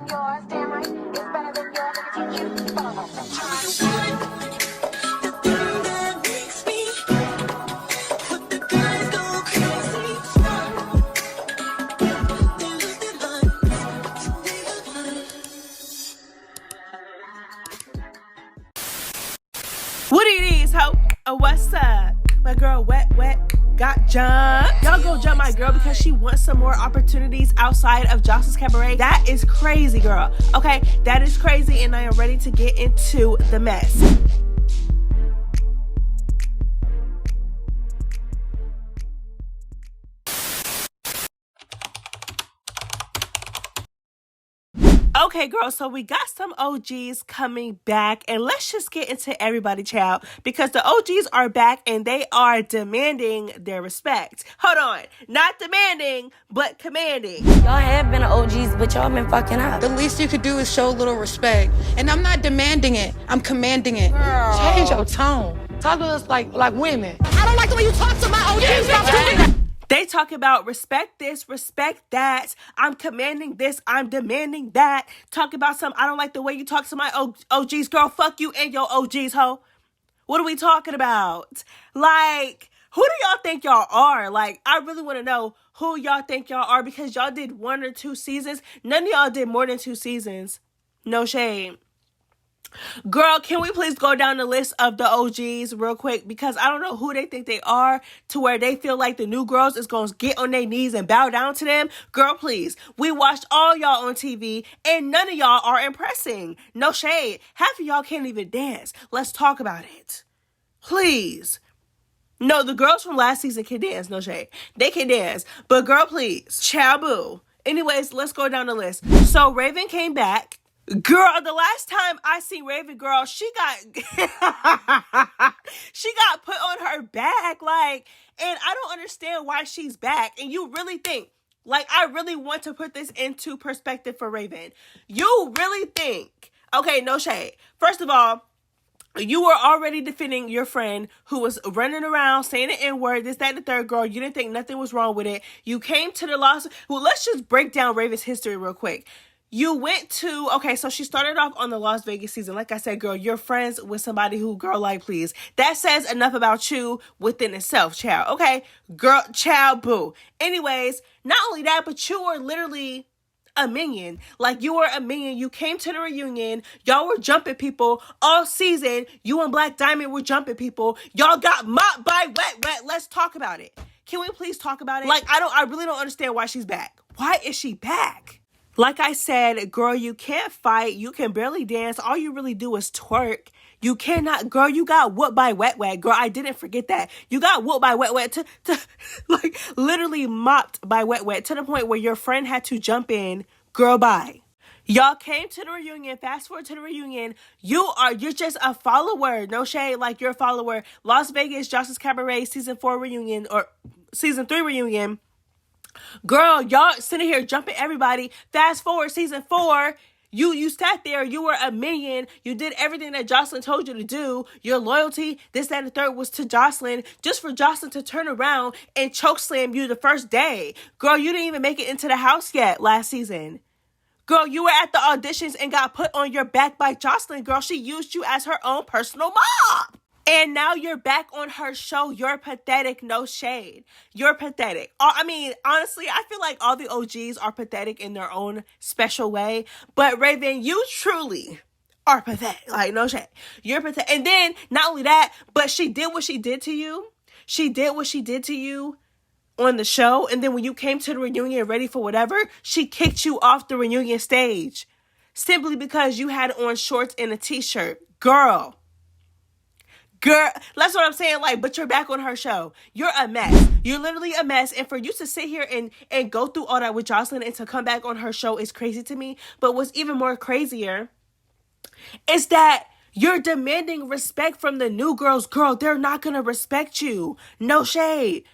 Yours, damn right, it's better than yours. I can teach you. What it is, ho? What's up? My girl Wetwet got jumped. Y'all go jump my girl because she wants some more opportunities outside of Joseline'S Cabaret. That is crazy, girl. Okay, that is crazy, and I am ready to get into the mess. Okay, girl, so we got some OGs coming back, and let's just get into everybody, child, because the OGs are back and they are demanding their respect. Hold on, not demanding, but commanding. Y'all have been OGs, but y'all been fucking up. The least you could do is show a little respect. And I'm not demanding it, I'm commanding it. Girl. Change your tone. Talk to us like women. I don't like the way you talk to my OGs. Stop doing that. They talk about respect this, respect that. I'm commanding this, I'm demanding that. Talk about some, I don't like the way you talk to my OGs. Girl, fuck you and your OGs, ho. What are we talking about? Like, who do y'all think y'all are? Like, I really want to know who y'all think y'all are, because y'all did 1 or 2 seasons. None of y'all did more than 2 seasons. No shame. Girl, can we please go down the list of the OGs real quick? Because I don't know who they think they are to where they feel like the new girls is going to get on their knees and bow down to them. Girl, please. We watched all y'all on TV and none of y'all are impressing. No shade. Half of y'all can't even dance. Let's talk about it. Please. No, the girls from last season can dance. No shade. They can dance. But girl, please. Ciao boo. Anyways, let's go down the list. So Raven came back. Girl, the last time I seen Raven, girl, she got she got put on her back, like, and I don't understand why she's back. And you really think, like, I really want to put this into perspective for Raven. You really think, okay, no shade. First of all, you were already defending your friend who was running around saying the N-word, this, that, and the third. Girl, you didn't think nothing was wrong with it. You came to the Las... Well, let's just break down Raven's history real quick. You went to, okay, so she started off on the Las Vegas season. Like I said, girl, you're friends with somebody who, girl, like, please. That says enough about you within itself, child. Okay, girl, child, boo. Anyways, not only that, but you were literally a minion. Like, you were a minion. You came to the reunion. Y'all were jumping people all season. You and Black Diamond were jumping people. Y'all got mopped by Wetwet. Let's talk about it. Can we please talk about it? Like, I really don't understand why she's back. Why is she back? Like I said, girl, you can't fight. You can barely dance. All you really do is twerk. You cannot, girl, you got whooped by Wetwet. Girl, I didn't forget that. You got whooped by Wetwet to like, literally mopped by Wetwet to the point where your friend had to jump in. Girl, bye. Y'all came to the reunion. Fast forward to the reunion. You're just a follower. No shade. Like, you're a follower. Las Vegas, Joseline'S Cabaret, season 4 reunion, or season 3 reunion. Girl, y'all sitting here jumping everybody. Fast forward, season 4, you sat there, you were a minion, you did everything that Joseline told you to do. Your loyalty, this, that, and the third was to Joseline, just for Joseline to turn around and chokeslam you the first day. Girl, you didn't even make it into the house yet last season. Girl, you were at the auditions and got put on your back by Joseline. Girl, she used you as her own personal mom. And now you're back on her show. You're pathetic. No shade. You're pathetic. I mean, honestly, I feel like all the OGs are pathetic in their own special way. But Raven, you truly are pathetic. Like, no shade. You're pathetic. And then, not only that, but she did what she did to you. She did what she did to you on the show. And then when you came to the reunion ready for whatever, she kicked you off the reunion stage. Simply because you had on shorts and a t-shirt. Girl, that's what I'm saying. Like, but you're back on her show. You're a mess. You're literally a mess. And for you to sit here and go through all that with Joseline and to come back on her show is crazy to me. But what's even more crazier is that you're demanding respect from the new girls. Girl, they're not going to respect you. No shade.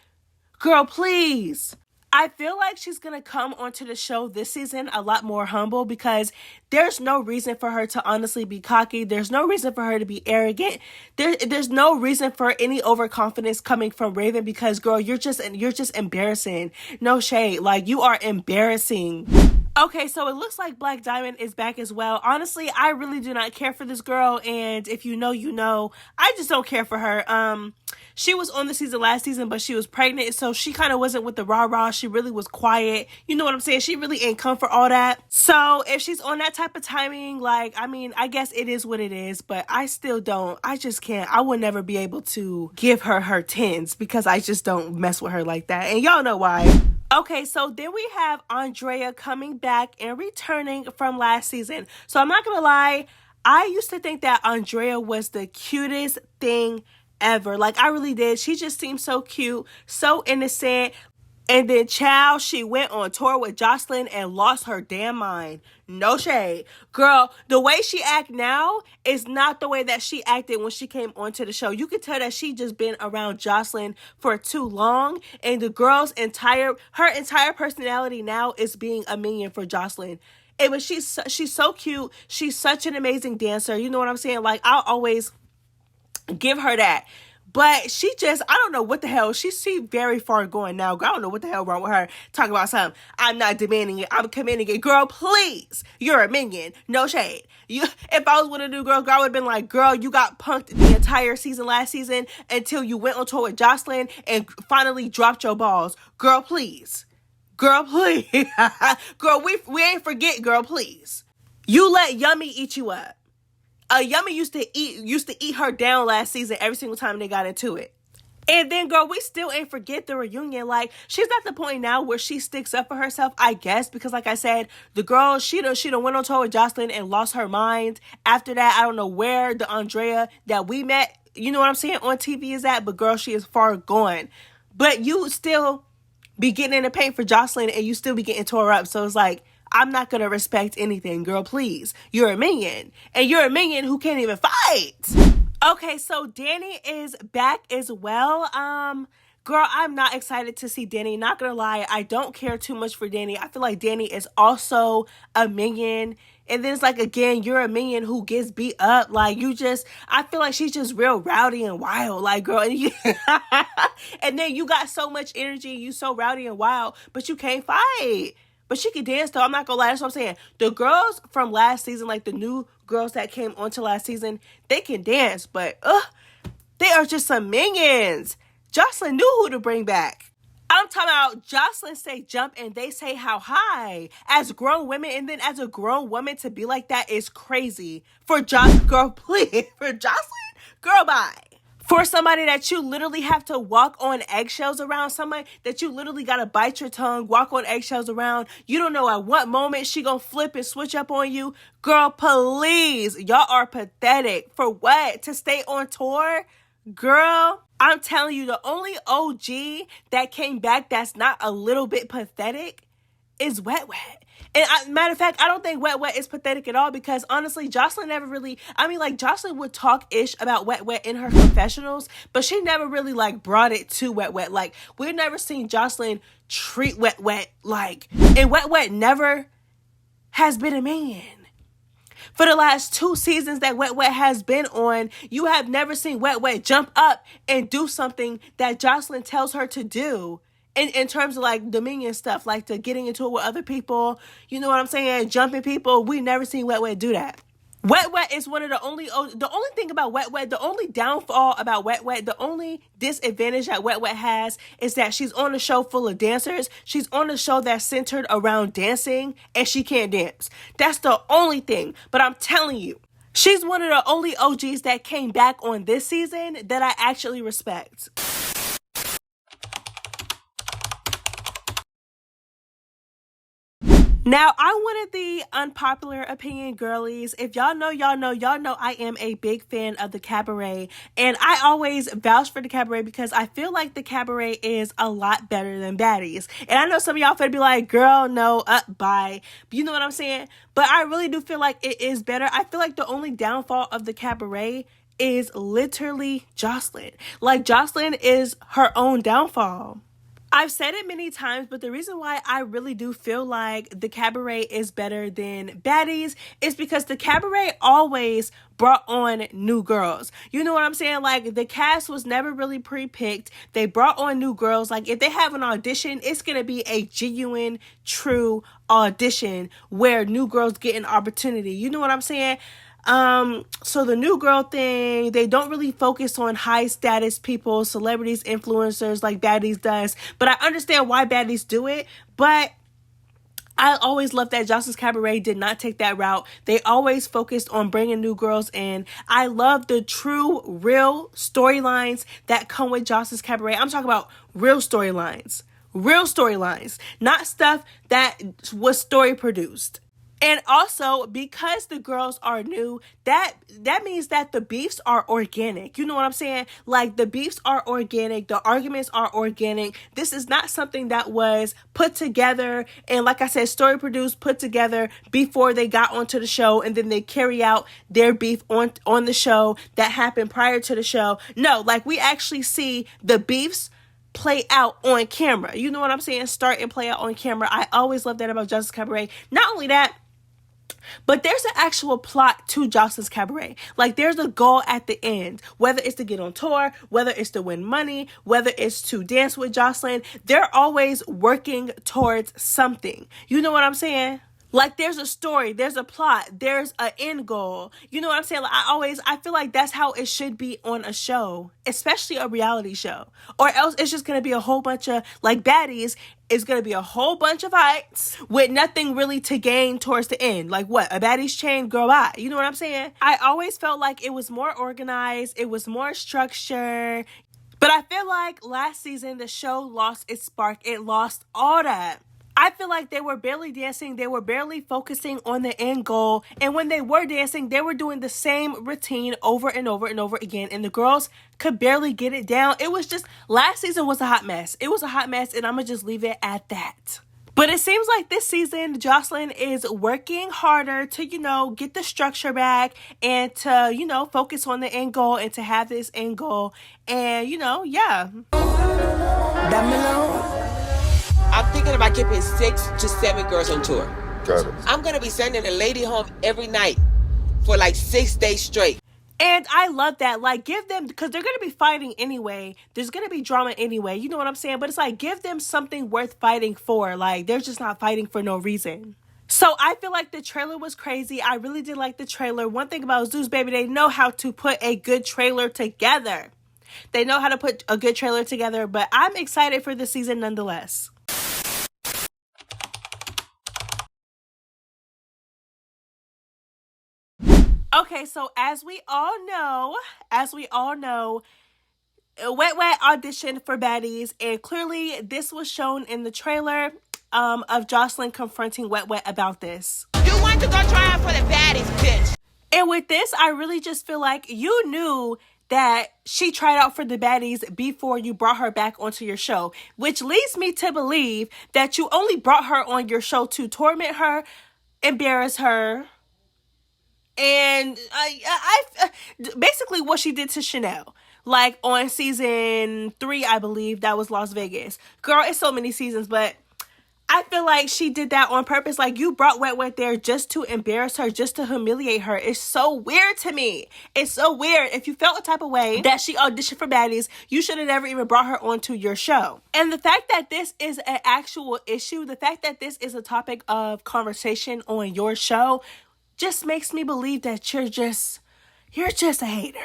Girl, please. I feel like she's going to come onto the show this season a lot more humble, because there's no reason for her to honestly be cocky. There's no reason for her to be arrogant. There's no reason for any overconfidence coming from Raven, because, girl, you're just embarrassing. No shade. Like, you are embarrassing. Okay, so it looks like Black Diamond is back as well. Honestly, I really do not care for this girl, and if you know, you know. I just don't care for her. She was on the season last season, but she was pregnant, so she kind of wasn't with the rah-rah. She really was quiet. You know what I'm saying? She really ain't come for all that. So if she's on that type of timing, like, I mean, I guess it is what it is, but I still don't. I just can't. I would never be able to give her her tens because I just don't mess with her like that. And y'all know why. Okay, so then we have Andrea coming back and returning from last season. So I'm not gonna lie, I used to think that Andrea was the cutest thing ever. Like, I really did. She just seemed so cute, so innocent. And then, child, she went on tour with Joseline and lost her damn mind. No shade. Girl, the way she act now is not the way that she acted when she came onto the show. You could tell that she just been around Joseline for too long. And the girl's entire personality now is being a minion for Joseline. But she's so cute. She's such an amazing dancer. You know what I'm saying? Like, I'll always give her that. But she just, I don't know what the hell. She's very far going now. Girl, I don't know what the hell wrong with her. Talking about something. I'm not demanding it. I'm commanding it. Girl, please. You're a minion. No shade. If I was with a new girl, I would have been like, girl, you got punked the entire season last season until you went on tour with Joseline and finally dropped your balls. Girl, please. Girl, please. Girl, we ain't forget, girl, please. You let Yummy eat you up. Yummy used to eat her down last season every single time they got into it. And then, girl, we still ain't forget the reunion. Like, she's at the point now where she sticks up for herself, I guess, because like I said, the girl, she done went on tour with Joseline and lost her mind. After that, I don't know where the Andrea that we met, you know what I'm saying, on TV is at, but girl, she is far gone. But you still be getting in the paint for Joseline and you still be getting tore up. So it's like, I'm not going to respect anything, girl, please. You're a minion. And you're a minion who can't even fight. Okay, so Danny is back as well. Girl, I'm not excited to see Danny. Not going to lie, I don't care too much for Danny. I feel like Danny is also a minion. And then it's like, again, you're a minion who gets beat up. Like, I feel like she's just real rowdy and wild. Like, girl, and then you got so much energy. You so rowdy and wild, but you can't fight. But she can dance, though. I'm not gonna lie. That's what I'm saying. The girls from last season, like the new girls that came onto last season, they can dance. But, they are just some minions. Joseline knew who to bring back. I'm talking about Joseline say jump and they say how high. As grown women, and then as a grown woman to be like that is crazy. Girl, please. For Joseline? Girl, bye. For somebody that you literally have to walk on eggshells around, somebody that you literally got to bite your tongue, walk on eggshells around. You don't know at what moment she gonna flip and switch up on you. Girl, please. Y'all are pathetic. For what? To stay on tour? Girl, I'm telling you, the only OG that came back that's not a little bit pathetic is Wetwet. And matter of fact, I don't think Wetwet is pathetic at all because honestly, Joseline never really, Joseline would talk ish about Wetwet in her confessionals, but she never really like brought it to Wetwet. Like, we've never seen Joseline treat Wetwet like, and Wetwet never has been a man. For the last 2 seasons that Wetwet has been on, you have never seen Wetwet jump up and do something that Joseline tells her to do. In terms of like the minion stuff, like the getting into it with other people, you know what I'm saying? Jumping people, we never seen Wetwet do that. Wetwet is one of the only thing about Wetwet, the only downfall about Wetwet, the only disadvantage that Wetwet has is that she's on a show full of dancers. She's on a show that's centered around dancing and she can't dance. That's the only thing. But I'm telling you, she's one of the only OGs that came back on this season that I actually respect. Now, I wanted the unpopular opinion, girlies. If y'all know I am a big fan of the Cabaret. And I always vouch for the Cabaret because I feel like the Cabaret is a lot better than Baddies. And I know some of y'all finna be like, girl, no, bye. You know what I'm saying? But I really do feel like it is better. I feel like the only downfall of the Cabaret is literally Joseline. Like, Joseline is her own downfall. I've said it many times, but the reason why I really do feel like the Cabaret is better than Baddies is because the Cabaret always brought on new girls. You know what I'm saying? Like, the cast was never really pre-picked. They brought on new girls. Like, if they have an audition, it's going to be a genuine, true audition where new girls get an opportunity. You know what I'm saying? So the new girl thing, they don't really focus on high status people, celebrities, influencers like Baddies does. But I understand why Baddies do it. But I always loved that Joseline'S Cabaret did not take that route. They always focused on bringing new girls in. I love the true, real storylines that come with Joseline'S Cabaret. I'm talking about real storylines. Real storylines. Not stuff that was story produced. And also, because the girls are new, that means that the beefs are organic. You know what I'm saying? Like, the beefs are organic. The arguments are organic. This is not something that was put together and, like I said, story produced, put together before they got onto the show, and then they carry out their beef on the show that happened prior to the show. No, like, we actually see the beefs play out on camera. You know what I'm saying? Start and play out on camera. I always love that about Joseline'S Cabaret. Not only that, but there's an actual plot to Joseline'S Cabaret. Like, there's a goal at the end. Whether it's to get on tour, whether it's to win money, whether it's to dance with Joseline, they're always working towards something. You know what I'm saying? Like, there's a story, there's a plot, there's an end goal. You know what I'm saying? Like, I feel like that's how it should be on a show, especially a reality show. Or else it's just going to be a whole bunch of, like Baddies, it's going to be a whole bunch of fights with nothing really to gain towards the end. Like, what? A Baddies chain? Girl, bye. You know what I'm saying? I always felt like it was more organized, it was more structured. But I feel like last season, the show lost its spark. It lost all that. I feel like they were barely dancing. They were barely focusing on the end goal. And when they were dancing, they were doing the same routine over and over and over again. And the girls could barely get it down. It was just, last season was a hot mess. It was a hot mess, and I'm going to just leave it at that. But it seems like this season, Joseline is working harder to, get the structure back and to, focus on the end goal and to have this end goal. And, yeah. I'm thinking about keeping 6 to 7 girls on tour. Got it. I'm going to be sending a lady home every night for like 6 days straight. And I love that. Like, give them, because they're going to be fighting anyway. There's going to be drama anyway. You know what I'm saying? But it's like, give them something worth fighting for. Like, they're just not fighting for no reason. So I feel like the trailer was crazy. I really did like the trailer. One thing about Zeus, baby, they know how to put a good trailer together. They know how to put a good trailer together. But I'm excited for the season nonetheless. Okay, so as we all know, Wetwet auditioned for Baddies, and clearly this was shown in the trailer of Joseline confronting Wetwet about this. You want to go try out for the Baddies, bitch. And with this, I really just feel like you knew that she tried out for the Baddies before you brought her back onto your show, which leads me to believe that you only brought her on your show to torment her, embarrass her, and I basically what she did to Chanel. Like on season 3, I believe, that was Las Vegas. Girl, it's so many seasons, but I feel like she did that on purpose. Like, you brought Wetwet there just to embarrass her, just to humiliate her. It's so weird to me. It's so weird. If you felt a type of way that she auditioned for Baddies, you should have never even brought her onto your show. And the fact that this is an actual issue, the fact that this is a topic of conversation on your show, just makes me believe that you're just a hater.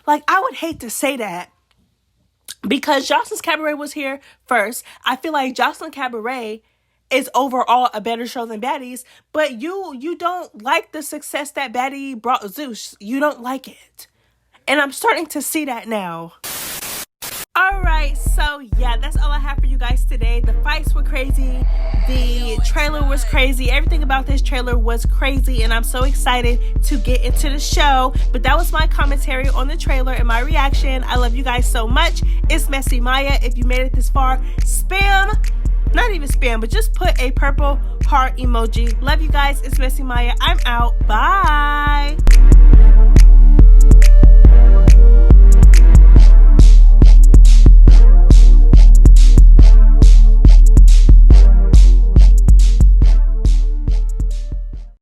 Like, I would hate to say that because Joseline'S Cabaret was here first. I feel like Joseline'S Cabaret is overall a better show than Baddies, but you don't like the success that Baddie brought Zeus. You don't like it. And I'm starting to see that now. Alright, so yeah, that's all I have for you guys today. The fights were crazy. The trailer was crazy. Everything about this trailer was crazy, and I'm so excited to get into the show. But that was my commentary on the trailer and my reaction. I love you guys so much. It's MessyMya. If you made it this far, not even spam, but just put a purple heart emoji. Love you guys. It's MessyMya. I'm out. Bye.